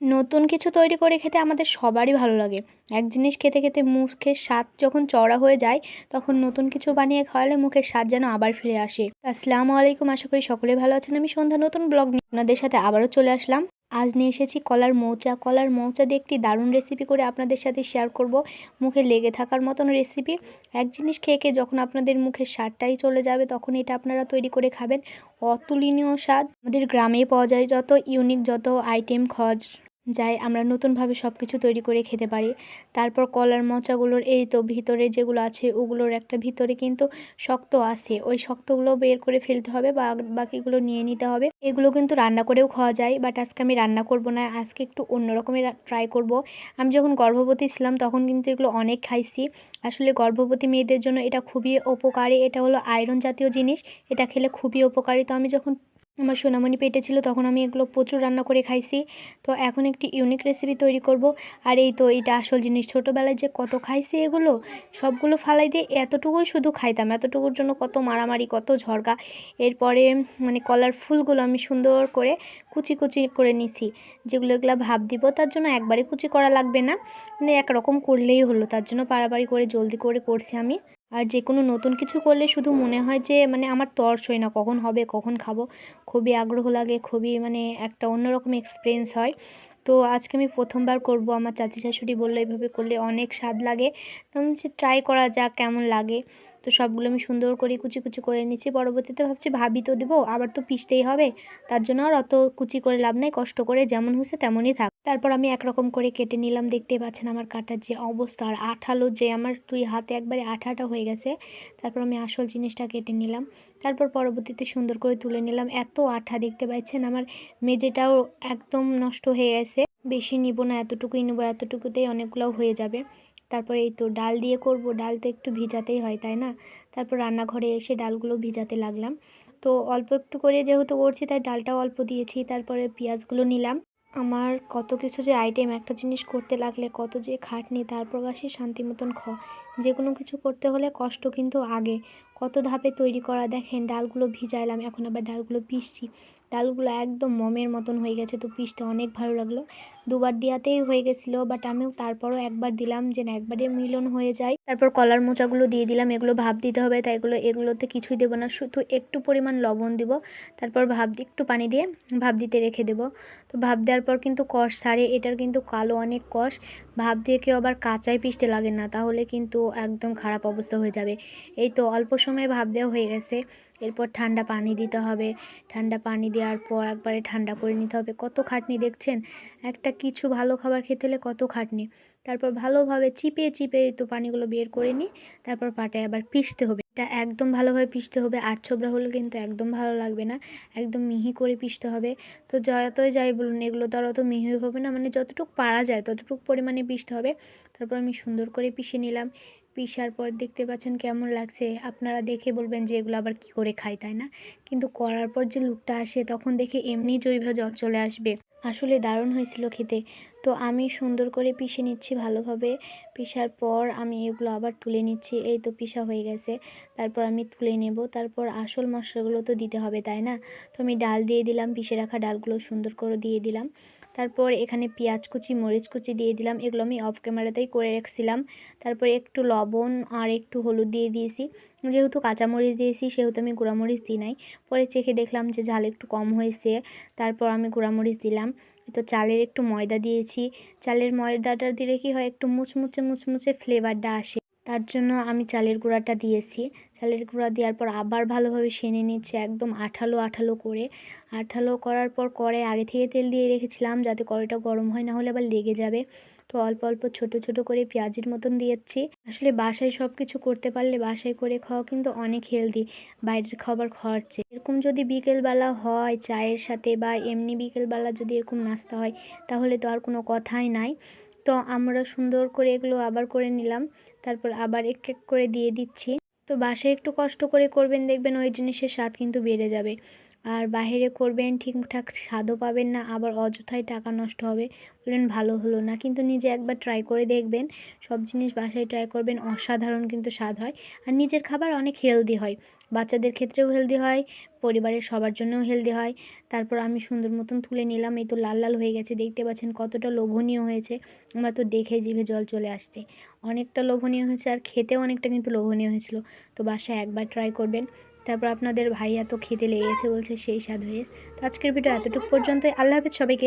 নতুন কিছু তৈরি করে খেতে আমাদের সবারই ভালো লাগে। এক জিনিস খেতে খেতে মুখের স্বাদ যখন চড়া হয়ে যায়, তখন নতুন কিছু বানিয়ে খাওয়ালে মুখের স্বাদ যেন আবার ফিরে আসে। আসসালামু আলাইকুম, আশা করি সকলে ভালো আছেন। আমি সন্ধ্যা নতুন ব্লগ নিয়ে আপনাদের সাথে আবারও চলে আসলাম। আজ নিয়ে এসেছি কলার মৌচা। কলার মৌচা দিয়ে একটি দারুণ রেসিপি করে আপনাদের সাথে শেয়ার করব। মুখে লেগে থাকার মতন রেসিপি। এক জিনিস খেয়ে খেয়ে যখন আপনাদের মুখের স্বাদটাই চলে যাবে, তখন এটা আপনারা তৈরি করে খাবেন। অতুলনীয় স্বাদ। আমাদের গ্রামেই পাওয়া যায়, যত ইউনিক যত আইটেম খাওয়া যাই আমরা নতুনভাবে সব কিছু তৈরি করে খেতে পারি। তারপর কলার মোচাগুলোর এই তো ভিতরে যেগুলো আছে, ওগুলোর একটা ভিতরে কিন্তু শক্ত আছে, ওই শক্তগুলো বের করে ফেলতে হবে বা বাকিগুলো নিয়ে নিতে হবে। এগুলো কিন্তু রান্না করেও খাওয়া যায়, বাট আজকে আমি রান্না করব না, আজকে একটু অন্য রকমের ট্রাই করব। আমি যখন গর্ভবতী ছিলাম তখন কিন্তু এগুলো অনেক খাইছি। আসলে গর্ভবতী মেয়েদের জন্য এটা খুবই উপকারী। এটা হলো আয়রন জাতীয় জিনিস, এটা খেলে খুবই উপকারী। তো আমি যখন আমার সোনামণি পেটে ছিল তখন আমি এগুলো প্রচুর রান্না করে খাইছি। তো এখন একটি ইউনিক রেসিপি তৈরি করব। আর এই তো এটা আসল জিনিস, ছোটোবেলায় যে কত খাইছি এগুলো, সবগুলো ফালাই দিয়ে এতটুকুই শুধু খাইতাম, এতটুকুর জন্য কত মারামারি কত ঝগড়া। এরপরে মানে কলার ফুলগুলো আমি সুন্দর করে কুচি কুচি করে নিছি। যেগুলো এগুলো ভাপ দিব, তার জন্য একবারে কুচি করা লাগবে না, মানে একরকম করলেই হলো। তার জন্য পাড়াপাড়ি করে জলদি করে করছি আমি। আর যে কোনো নতুন কিছু করলে শুধু মনে হয় যে মানে আমার তর্স হয় না, কখন হবে কখন খাবো, খুবই আগ্রহ লাগে, খুবই মানে একটা অন্যরকম এক্সপিরিয়েন্স হয়। তো আজকে আমি প্রথমবার করব। আমার চাচি শাশুড়ি বললো এইভাবে করলে অনেক স্বাদ লাগে। তো আমি হচ্ছে ট্রাই করা যাক কেমন লাগে। তো সবগুলো আমি সুন্দর করে কুচি কুচি করে নিচ্ছি। পরবর্তীতে ভাবছি ভাবি তো দেবো, আবার তো পিষতেই হবে, তার জন্য আর অত কুচি করে লাভ নেই, কষ্ট করে যেমন হয়েছে তেমনই থাক। তারপর আমি একরকম করে কেটে নিলাম। দেখতে পাচ্ছেন আমার কাটার যে অবস্থা, আর আঠালো যে আমার দুই হাতে একবারে আঠাটা হয়ে গেছে। তারপর আমি আসল জিনিসটা কেটে নিলাম। তারপর পরবর্তীতে সুন্দর করে তুলে নিলাম। এত আঠা দেখতে পাচ্ছেন, আমার মেজেটাও একদম নষ্ট হয়ে গেছে। বেশি নিব না, এতটুকুই নেবো, এতটুকুতেই অনেকগুলো হয়ে যাবে। তারপর এই তো ডাল দিয়ে করব, ডাল তো একটু ভিজাতেই হয় তাই না। তারপর রান্নাঘরে এসে ডালগুলো ভিজাতে লাগলাম। তো অল্প একটু করে যেহেতু করছি তাই ডালটাও অল্প দিয়েছি। তারপরে পেঁয়াজগুলো নিলাম। আমার কত কিছু যে আইটেম, একটা জিনিস করতে লাগলে কত যে খাটনি, তারপর আসি শান্তি মতন যে কোনো কিছু করতে হলে কষ্ট কিন্তু আগে, কত ধাপে তৈরি করা। দেখেন ডালগুলো ভিজাইলাম, এখন আবার ডালগুলো পিষছি। ডালগুলো একদম মমের মতন হয়ে গেছে, তো পিষতে অনেক ভালো লাগলো। দুবার দিয়াতেই হয়ে গেছিলো, বাট আমিও তারপরও একবার দিলাম, যে না একবারে মিলন হয়ে যায়। তারপর কলার মোচাগুলো দিয়ে দিলাম, এগুলো ভাপ দিতে হবে, তাই এগুলোতে কিছুই দেবো না, শুধু একটু পরিমাণ লবণ দিব। তারপর একটু পানি দিয়ে ভাপ দিতে রেখে দেবো। তো ভাপ দেওয়ার পর কিন্তু কষ সারে, এটার কিন্তু কালো অনেক কষ। ভাপ দিয়ে কেউ আবার কাঁচাই পিষতে লাগে না, তাহলে কিন্তু একদম খারাপ অবস্থা হয়ে যাবে। এই তো অল্প সময়ে ভাপ দেওয়া হয়ে গেছে। এরপর ঠান্ডা পানি দিতে হবে। ঠান্ডা পানি দেওয়ার পর একবারে ঠান্ডা করে নিতে হবে। কত খাটনি দেখছেন, একটা কিছু ভালো খাবার খেতে হলে কত খাটনি। তারপর ভালোভাবে চিপে চিপে তো পানিগুলো বের করে নিই। তারপর পাটায় আবার পিষতে হবে, এটা একদম ভালোভাবে পিষতে হবে। আটছোবড়া হলে কিন্তু একদম ভালো লাগবে না, একদম মিহি করে পিষতে হবে। তো যতই যাই বলুন, এগুলো তো আর অত মিহি হবে না, মানে যতটুকু পারা যায় ততটুকু পরিমাণে পিষতে হবে। তারপর আমি সুন্দর করে পিষে নিলাম। পিষার পর দেখতে পাচ্ছেন কেমন লাগছে, আপনারা দেখে বলবেন যে এগুলো আবার কি করে খাই, তাই না। কিন্তু করার পর যে লুকটা আসে, তখন দেখে এমনি জৈব জল চলে আসবে। আসলে দারুণ হয়েছিল খেতে। তো আমি সুন্দর করে পিষে নিচ্ছি ভালোভাবে। পিষার পর আমি এগুলো আবার তুলে নিচ্ছি। এই তো পিষা হয়ে গেছে, তারপর আমি তুলে নেব। তারপর আসল মশলাগুলো তো দিতে হবে তাই না। তো আমি ডাল দিয়ে দিলাম, পিষে রাখা ডালগুলো সুন্দর করে দিয়ে দিলাম। তারপর এখানে পেঁয়াজ কুচি মরিচ কুচি দিয়ে দিলাম, এগুলো আমি অফ ক্যামেরাতেই করে রাখছিলাম। তারপর একটু লবণ আর একটু হলুদ দিয়ে দিয়েছি। যেহেতু কাঁচামরিচ দিয়েছি সেহেতু আমি গুঁড়ামরিচ দিই নাই। পরে চেখে দেখলাম যে ঝাল একটু কম হয়েছে, তারপর আমি গুঁড়ামরিচ দিলাম। তো চালের একটু ময়দা দিয়েছি। চালের ময়দাটা দিলে কি হয়, একটু মুচমুচে মুচমুচে ফ্লেভারটা আসে, তার জন্য আমি চালের গুঁড়াটা দিয়েছি। চালের গুঁড়া দেওয়ার পর আবার ভালোভাবে সেনে নিচ্ছে, একদম আঠালো আঠালো করে। আঠালো করার পর কড়াই আগে থেকে তেল দিয়ে রেখেছিলাম, যাতে কড়াইটা গরম হয়, না হলে আবার লেগে যাবে। তো অল্প অল্প ছোট ছোট করে পেঁয়াজের মতন দিয়েছি। আসলে বাসায় সব কিছু করতে পারলে বাসায় করে খাওয়া কিন্তু অনেক হেলদি, বাইরের খাবার খাওয়ার চেয়ে। এরকম যদি বিকেলবেলা হয় চায়ের সাথে, বা এমনি বিকেলবেলা যদি এরকম নাস্তা হয়, তাহলে তো আর কোনো কথাই নাই। তো আমরা সুন্দর করে এগুলো আবার করে নিলাম। তারপর আবার এক এক করে দিয়ে দিচ্ছি। তো বাসায় একটু কষ্ট করে করবেন, দেখবেন ওই জিনিসের স্বাদ কিন্তু বেড়ে যাবে। আর বাইরে করবেন ঠিকঠাক স্বাদও পাবেন না, আবার অযথাই টাকা নষ্ট হবে, বলবেন ভালো হলো না। কিন্তু নিজে একবার ট্রাই করে দেখবেন, সব জিনিস বাসায় ট্রাই করবেন, অসাধারণ কিন্তু স্বাদ হয়। আর নিজের খাবার অনেক হেলদি হয়, বাচ্চাদের ক্ষেত্রেও হেলদি হয়, পরিবারের সবার জন্যও হেলদি হয়। তারপর আমি সুন্দর মতন তুলে নিলাম, এই তো লাল লাল হয়ে গেছে, দেখতে পাচ্ছেন কতটা লোভনীয় হয়েছে। আমার তো দেখে জিভে জল চলে আসছে, অনেকটা লোভনীয় হয়েছে আর খেতেও অনেকটা কিন্তু লোভনীয় হয়েছিল। তো বাসায় একবার ট্রাই করবেন। তারপর আপনাদের ভাইয়া তো খেতে লেগেছে, বলছে সেই স্বাদ হয়েছে। তো আজকের ভিডিও এতটুকু পর্যন্তই। আল্লাহ হাফেজ সবাইকে।